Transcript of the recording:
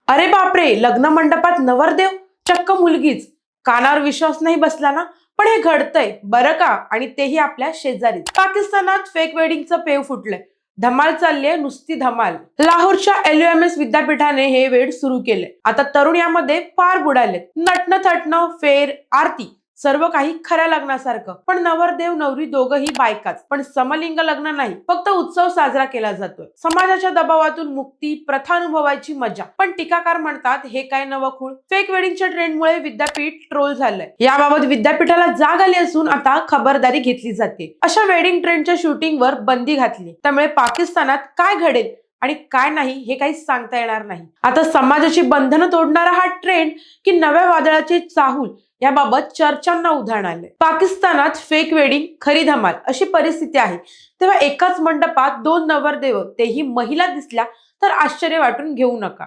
अरे बापरे, लग्न मंडपात नवरदेव, चक्क मुलगीच. कानावर विश्वास नाही बसला ना. पण हे घडतंय बरं का, आणि तेही आपल्या शेजारी. पाकिस्तानात फेक वेडिंगचं पेव फुटलंय. धमाल चाललीये, नुसती धमाल. लाहोरच्या LUMS विद्यापीठाने हे वेड सुरू केले. आता तरुण यामध्ये फार बुडाले. नटणं थटणं, फेर, आरती, सर्व काही खऱ्या लग्नासारखं. पण नवरदेव नवरी दोघही बायकाच. पण समलिंग लग्न नाही, फक्त उत्सव साजरा केला जातोय. समाजाच्या दबावातून मुक्ती, प्रथा अनुभवायची मजा. पण टीकाकार म्हणतात हे काय नवखूळ. फेक वेडिंगच्या ट्रेंडमुळे विद्यापीठ ट्रोल झालंय. याबाबत विद्यापीठाला जाग आली असून आता खबरदारी घेतली जाते. अशा वेडिंग ट्रेंडच्या शूटिंगवर बंदी घातली. त्यामुळे पाकिस्तानात काय घडेल आणि काय नाही हे काही सांगता येणार नाही. आता समाजाची बंधनं तोडणारा हा ट्रेंड की नव्या वादळाची चाहूल याबाबत चर्चांना उधाण आले. पाकिस्तानात फेक वेडिंग खरी धमाल अशी परिस्थिती आहे. तेव्हा एकाच मंडपात दोन नवरदेव, तेही महिला दिसल्या तर आश्चर्य वाटून घेऊ नका.